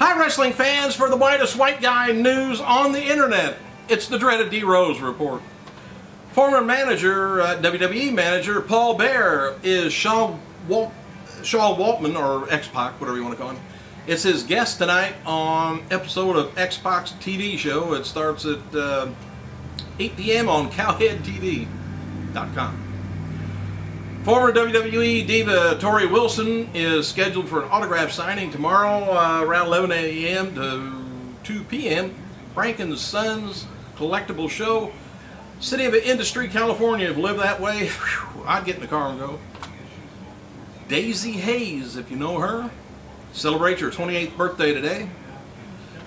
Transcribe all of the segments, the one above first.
Hi, wrestling fans, for the whitest white guy news on the internet. It's the dreaded D. Rose report. Former WWE manager Paul Bear is Shaw Waltman, or X-Pac, whatever you want to call him. It's his guest tonight on episode of X-Pac's TV show. It starts at 8 p.m. on cowheadtv.com. Former WWE diva Tori Wilson is scheduled for an autograph signing tomorrow around 11 a.m. to 2 p.m. Frank and Sons collectible show. City of Industry, California. If you live that way, I'd get in the car and go. Daisy Hayes, if you know her, celebrates her 28th birthday today.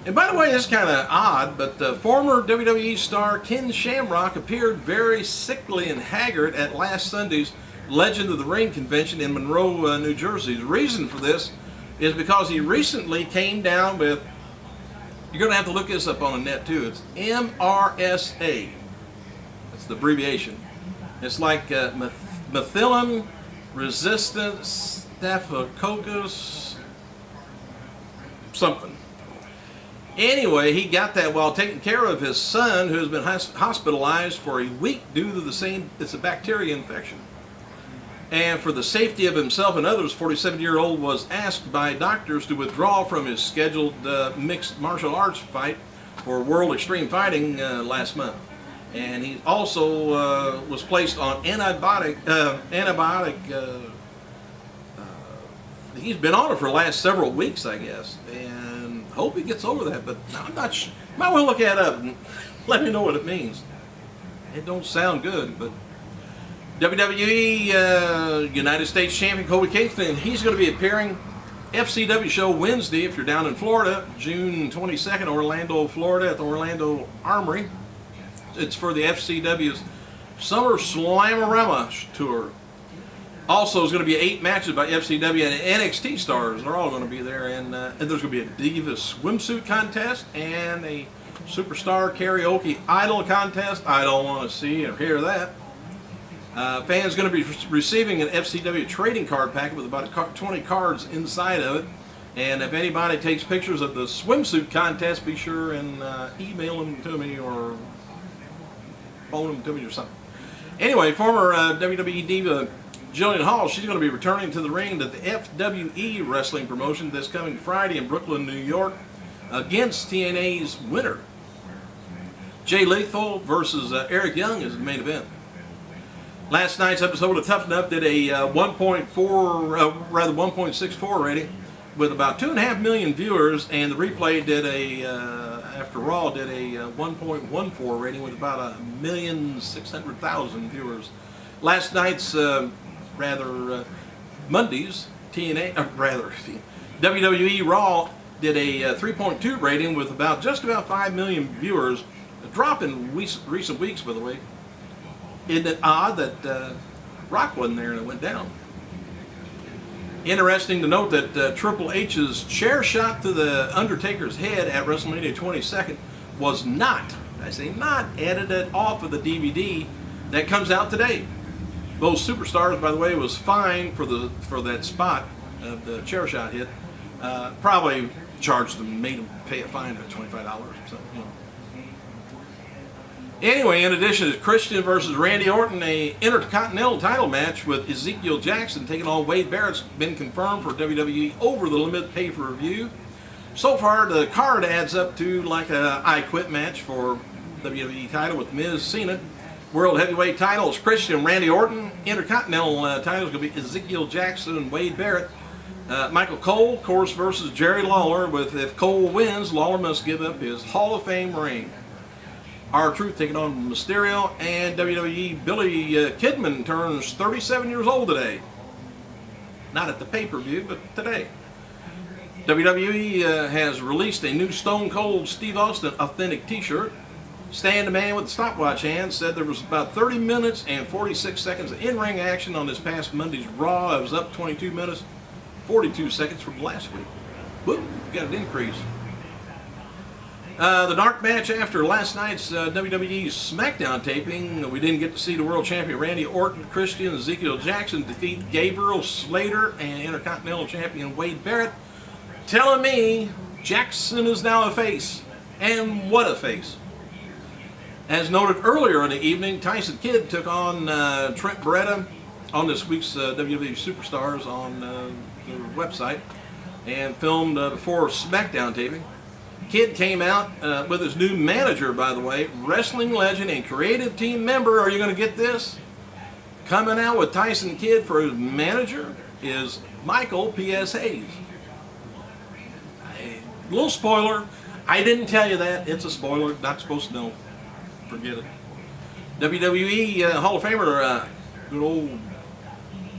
And by the way, this is kind of odd, but former WWE star Ken Shamrock appeared very sickly and haggard at last Sunday's Legend of the Ring convention in Monroe, New Jersey. The reason for this is because he recently came down with, you're going to have to look this up on the net too, it's MRSA. That's the abbreviation. It's like methicillin resistant staphylococcus something. Anyway, he got that while taking care of his son, who has been hospitalized for a week due to it's a bacteria infection. And for the safety of himself and others, 47-year-old was asked by doctors to withdraw from his scheduled mixed martial arts fight for World Extreme Fighting last month. And he also was placed on antibiotic. He's been on it for the last several weeks, I guess, and hope he gets over that. But I'm not sure. Might want to look that up and let me know what it means. It don't sound good, but. WWE United States Champion Kobe Kingston, he's going to be appearing FCW show Wednesday if you're down in Florida, June 22nd, Orlando, Florida, at the Orlando Armory. It's for the FCW's Summer Slamorama tour. Also, there's going to be 8 matches by FCW and NXT stars. They're all going to be there, and there's going to be a Diva swimsuit contest and a Superstar Karaoke Idol contest. I don't want to see or hear that. Fans going to be receiving an FCW trading card packet with about 20 cards inside of it. And if anybody takes pictures of the swimsuit contest, be sure and email them to me or phone them to me or something. Anyway, former WWE diva Jillian Hall, she's going to be returning to the ring at the FWE wrestling promotion this coming Friday in Brooklyn, New York, against TNA's winner. Jay Lethal versus Eric Young is the main event. Last night's episode of Tough Enough did a 1.64 rating with about 2.5 million viewers, and the replay did after Raw did a 1.14 rating with about 1,600,000 viewers. Last night's Monday's WWE Raw did a 3.2 rating with just about 5 million viewers, a drop in recent weeks, by the way. Isn't it odd that Rock wasn't there and it went down? Interesting to note that Triple H's chair shot to the Undertaker's head at WrestleMania 22nd was not, I say not, edited off of the DVD that comes out today. Those superstars, by the way, was fined for that spot of the chair shot hit. Probably charged them, made them pay a fine of $25 or something. You know. Anyway, in addition to Christian versus Randy Orton, a Intercontinental title match with Ezekiel Jackson taking on Wade Barrett's been confirmed for WWE over the limit pay-per-view. So far, the card adds up to like a I Quit match for WWE title with Miz, Cena. World Heavyweight titles, Christian, Randy Orton. Intercontinental titles going to be Ezekiel Jackson and Wade Barrett. Michael Cole, of course, versus Jerry Lawler, with if Cole wins, Lawler must give up his Hall of Fame ring. R-Truth taking on Mysterio, and WWE Billy Kidman turns 37 years old today. Not at the pay-per-view, but today. WWE has released a new Stone Cold Steve Austin authentic t-shirt. Stan the Man with the stopwatch hand said there was about 30 minutes and 46 seconds of in-ring action on this past Monday's Raw. It was up 22 minutes, 42 seconds from last week. Whoop, got an increase. The dark match after last night's WWE SmackDown taping, we didn't get to see the world champion Randy Orton, Christian, Ezekiel Jackson defeat Gabriel Slater and Intercontinental champion Wade Barrett, telling me Jackson is now a face, and what a face. As noted earlier in the evening, Tyson Kidd took on Trent Beretta on this week's WWE Superstars on the website and filmed before SmackDown taping. Kidd came out with his new manager, by the way, wrestling legend and creative team member. Are you going to get this? Coming out with Tyson Kidd for his manager is Michael P.S. Hayes. A little spoiler. I didn't tell you that. It's a spoiler. Not supposed to know. Forget it. WWE Hall of Famer, good old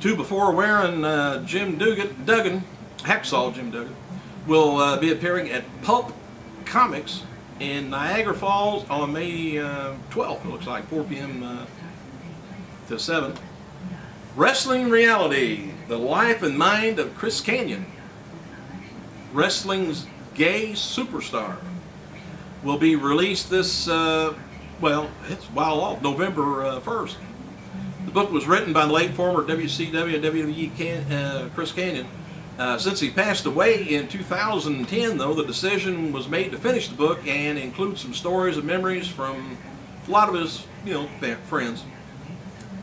2 before wearing Jim Duggan, Hacksaw Jim Duggan, will be appearing at Pulp Comics in Niagara Falls on May 12th. It looks like 4 p.m. To 7. Wrestling Reality: The Life and Mind of Chris Kanyon, wrestling's gay superstar, will be released this, well, it's a while off, November 1st. The book was written by the late former WCW and WWE Chris Kanyon. Since he passed away in 2010, though, the decision was made to finish the book and include some stories and memories from a lot of his, friends.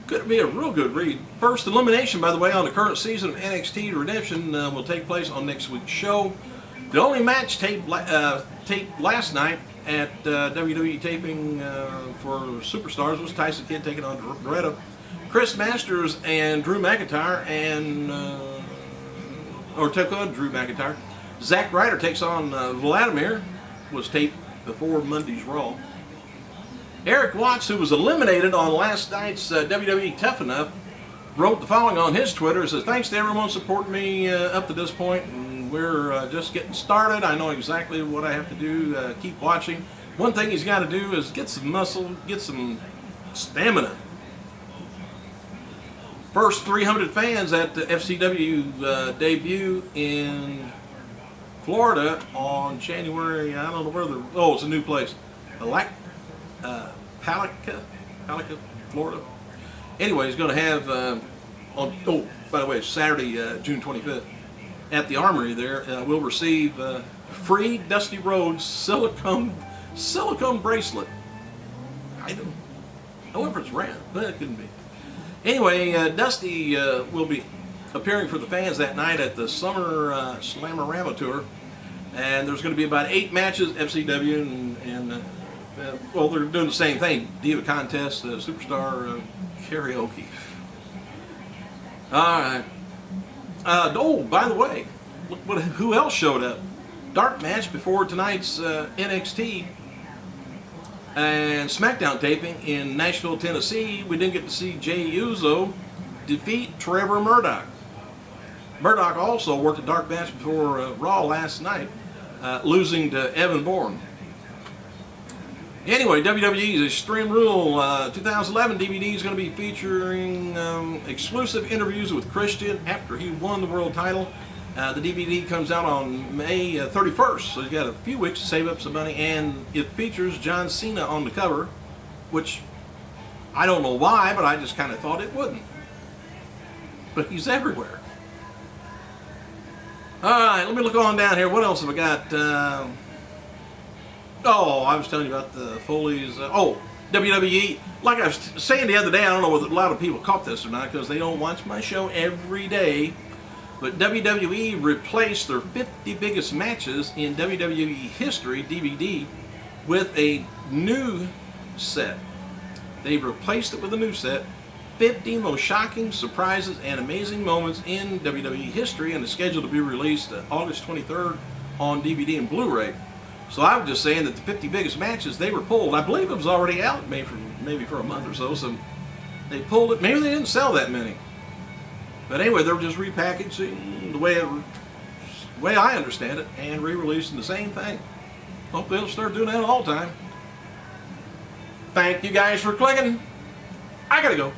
Could be a real good read. First elimination, by the way, on the current season of NXT Redemption will take place on next week's show. The only match taped last night at WWE taping for Superstars was Tyson Kidd taking on Beretta. Chris Masters and Drew McIntyre took on Drew McIntyre. Zack Ryder takes on Vladimir, was taped before Monday's Raw. Eric Watts, who was eliminated on last night's WWE Tough Enough, wrote the following on his Twitter. It says, "Thanks to everyone supporting me up to this point. And we're just getting started. I know exactly what I have to do. Keep watching. One thing he's got to do is get some muscle, get some stamina." First 300 fans at the FCW debut in Florida on January, I don't know where it's a new place. Palica, Florida. Anyway, he's going to have, by the way, Saturday, June 25th, at the Armory there, we'll receive free Dusty Rhodes silicone bracelet. I don't know if it's rad, but it couldn't be. Anyway, Dusty will be appearing for the fans that night at the Summer Slamorama Tour, and there's going to be about 8 matches, FCW, and they're doing the same thing, Diva Contest, Superstar Karaoke. All right. By the way, look who else showed up. Dark match before tonight's NXT and SmackDown taping in Nashville, Tennessee. We didn't get to see Jey Uso defeat Trevor Murdoch. Murdoch also worked a dark match before Raw last night, losing to Evan Bourne. Anyway, WWE's Extreme Rule 2011 DVD is going to be featuring exclusive interviews with Christian after he won the world title. The DVD comes out on May 31st, so you've got a few weeks to save up some money, and it features John Cena on the cover, which I don't know why, but I just kind of thought it wouldn't. But he's everywhere. All right, let me look on down here. What else have I got? I was telling you about the Foley's. WWE. Like I was saying the other day, I don't know whether a lot of people caught this or not because they don't watch my show every day. But WWE replaced their 50 biggest matches in WWE history DVD with a new set. They replaced it with a new set. 50 most shocking, surprises, and amazing moments in WWE history, and it's scheduled to be released August 23rd on DVD and Blu-ray. So I was just saying that the 50 biggest matches, they were pulled. I believe it was already out maybe for a month or so they pulled it. Maybe they didn't sell that many. But anyway, they were just repackaging the way I understand it and re-releasing the same thing. Hope they'll start doing that all the time. Thank you guys for clicking. I gotta go.